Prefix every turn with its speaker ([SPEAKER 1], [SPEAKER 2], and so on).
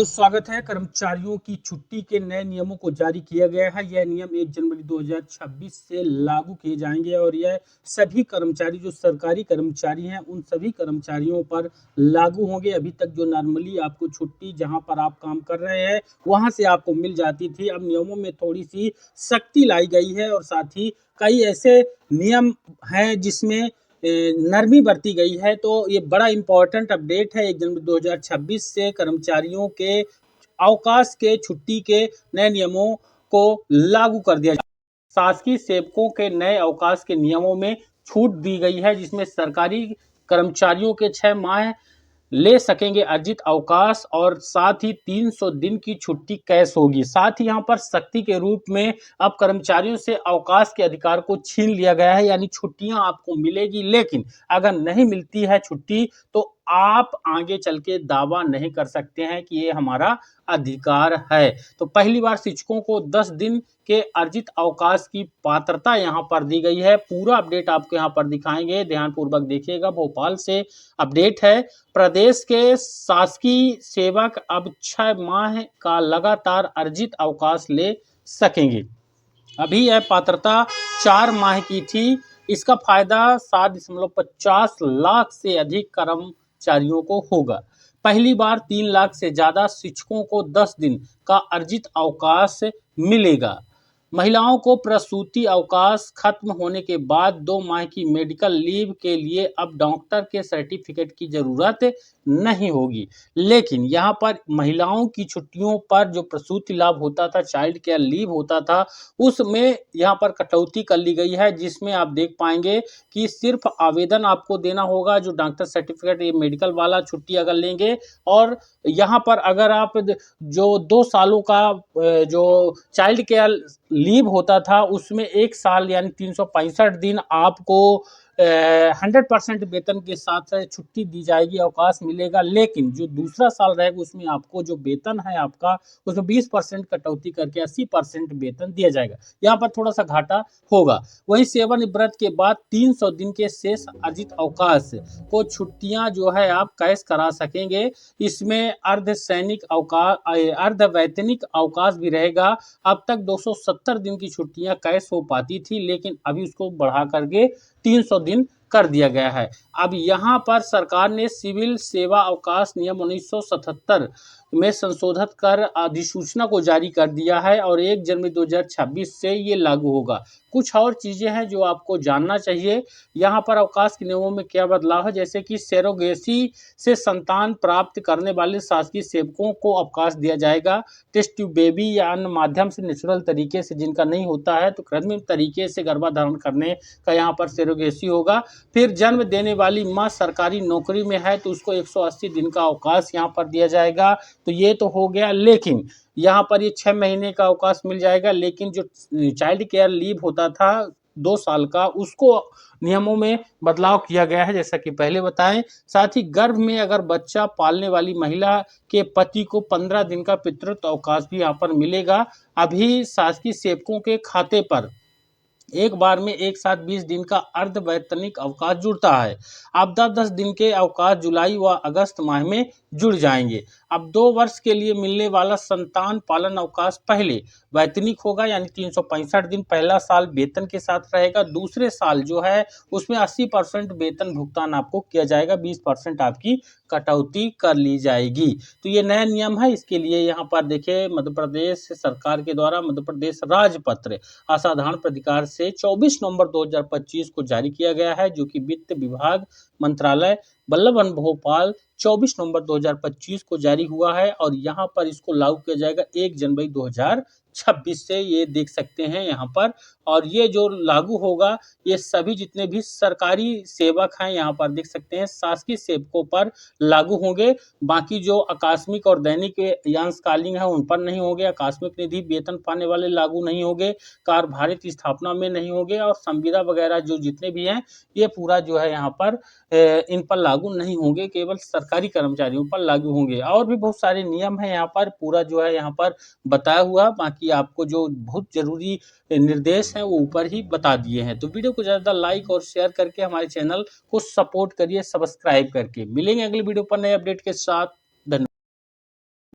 [SPEAKER 1] बहुत स्वागत है। कर्मचारियों की छुट्टी के नए नियमों को जारी किया गया है। यह नियम 1 जनवरी 2026 से लागू किए जाएंगे और यह सभी कर्मचारी जो सरकारी कर्मचारी हैं उन सभी कर्मचारियों पर लागू होंगे। अभी तक जो नॉर्मली आपको छुट्टी जहां पर आप काम कर रहे हैं वहां से आपको मिल जाती थी, अब नियमों में थोड़ी सी सख्ती लाई गई है और साथ ही कई ऐसे नियम हैं जिसमें नरमी बरती गई है। तो ये बड़ा इंपॉर्टेंट अपडेट है। 1 जनवरी 2026 से कर्मचारियों के अवकाश के छुट्टी के नए नियमों को लागू कर दिया जाए। शासकीय सेवकों के नए अवकाश के नियमों में छूट दी गई है, जिसमें सरकारी कर्मचारियों के 6 माह ले सकेंगे अर्जित अवकाश और साथ ही 300 दिन की छुट्टी कैश होगी। साथ ही यहाँ पर सख्ती के रूप में अब कर्मचारियों से अवकाश के अधिकार को छीन लिया गया है, यानी छुट्टियां आपको मिलेगी, लेकिन अगर नहीं मिलती है छुट्टी तो आप आगे चल के दावा नहीं कर सकते हैं कि ये हमारा अधिकार है। तो पहली बार शिक्षकों को 10 दिन के अर्जित अवकाश की पात्रता यहाँ पर दी गई है। पूरा अपडेट आपको यहाँ पर दिखाएंगे, ध्यानपूर्वक देखिएगा। भोपाल से अपडेट है। प्रदेश के शासकीय सेवक अब 6 माह का लगातार अर्जित अवकाश ले सकेंगे। अभी यह पात्रता 4 माह की थी। इसका फायदा 7.50 लाख से अधिक कर्मचारियों को होगा। पहली बार 3 लाख से ज्यादा शिक्षकों को 10 दिन का अर्जित अवकाश मिलेगा। महिलाओं को प्रसूति अवकाश खत्म होने के बाद 2 माह की मेडिकल लीव के लिए अब डॉक्टर के सर्टिफिकेट की जरूरत नहीं होगी। लेकिन यहाँ पर महिलाओं की छुट्टियों पर जो प्रसूति लाभ होता था, चाइल्ड केयर लीव होता था, उसमें यहाँ पर कटौती कर ली गई है, जिसमें आप देख पाएंगे कि सिर्फ आवेदन आपको देना होगा जो डॉक्टर सर्टिफिकेट ये मेडिकल वाला छुट्टी अगर लेंगे। और यहाँ पर अगर आप जो 2 सालों का जो चाइल्ड केयर लीव होता था उसमें 1 साल यानी 365 दिन आपको 100% वेतन के साथ छुट्टी दी जाएगी, अवकाश मिलेगा। लेकिन जो दूसरा साल रहेगा उसमें आपको जो वेतन है आपका उसमें 20% कटौती करके 80% वेतन दिया जाएगा। यहाँ पर थोड़ा सा घाटा होगा। वहीं सेवानिवृत्त के बाद 300 दिन के शेष अर्जित अवकाश को छुट्टियां जो है आप कैश करा सकेंगे। इसमें अर्धसैनिक अवकाश, अर्धवैतनिक अवकाश भी रहेगा। अब तक 270 दिन की छुट्टियां कैश हो पाती थी, लेकिन अभी उसको बढ़ा करके 300 दिन कर दिया गया है। अब यहाँ पर सरकार ने सिविल सेवा अवकाश नियम 1977 में संशोधित कर अधिसूचना को जारी कर दिया है और 1 जनवरी 2026 से ये लागू होगा। कुछ और चीजें हैं जो आपको जानना चाहिए। यहाँ पर अवकाश के नियमों में क्या बदलाव है, जैसे कि सरोगेसी से संतान प्राप्त करने वाले शासकीय सेवकों को अवकाश दिया जाएगा। टेस्ट ट्यूब बेबी या अन्य माध्यम से नेचुरल तरीके से जिनका नहीं होता है तो कृत्रिम तरीके से गर्भाधारण करने का यहाँ पर सरोगेसी होगा। फिर जन्म देने वाली माँ सरकारी नौकरी में है तो उसको 180 दिन का अवकाश यहाँ पर दिया जाएगा। तो ये तो हो गया, लेकिन यहाँ पर ये 6 महीने का अवकाश मिल जाएगा। लेकिन जो चाइल्ड केयर लीव होता था 2 साल का, उसको नियमों में बदलाव किया गया है, जैसा कि पहले बताएं। साथ ही गर्भ में अगर बच्चा पालने वाली महिला के पति को 15 दिन का पितृत्व अवकाश भी यहाँ पर मिलेगा। अभी शासकीय सेवकों के खाते पर एक बार में एक साथ 20 दिन का अर्धवैतनिक अवकाश जुड़ता है। अब 10 दिन के अवकाश जुलाई व अगस्त माह में जुड़ जाएंगे। अब 2 वर्ष के लिए मिलने वाला संतान पालन अवकाश पहले वैतनिक होगा, यानी 365 दिन पहला साल वेतन के साथ रहेगा। दूसरे साल जो है उसमें 80% वेतन भुगतान आपको किया जाएगा, 20% आपकी कटौती कर ली जाएगी। तो ये नया नियम है। इसके लिए यहाँ पर देखिए मध्य प्रदेश सरकार के द्वारा मध्य प्रदेश राजपत्र असाधारण प्राधिकार से 24 नवंबर 2025 को जारी किया गया है, जो कि वित्त विभाग मंत्रालय बल्लभ भवन भोपाल 24 नवंबर 2025 को जारी हुआ है और यहाँ पर इसको लागू किया जाएगा 1 जनवरी 2026 से। ये देख सकते हैं यहाँ पर। और ये जो लागू होगा ये सभी जितने भी सरकारी सेवक हैं यहाँ पर देख सकते हैं शासकीय सेवकों पर लागू होंगे। बाकी जो आकस्मिक और दैनिक अंशकालीन है उन पर नहीं होंगे। आकस्मिक निधि वेतन पाने वाले लागू नहीं होंगे, कार्यभारित स्थापना में नहीं होंगे और संविदा वगैरह जो जितने भी हैं ये पूरा जो है यहाँ पर इन पर लागू नहीं होंगे, केवल सरकारी कर्मचारियों पर लागू होंगे। और भी बहुत सारे नियम हैं यहाँ पर, पूरा जो है यहाँ पर बताया हुआ। बाकी आपको जो बहुत जरूरी निर्देश हैं वो ऊपर ही बता दिए हैं। तो वीडियो को ज़्यादा लाइक और शेयर करके हमारे चैनल को सपोर्ट करिए, सब्सक्राइब करके। मिलेंगे अगले वीडियो पर नए अपडेट के साथ।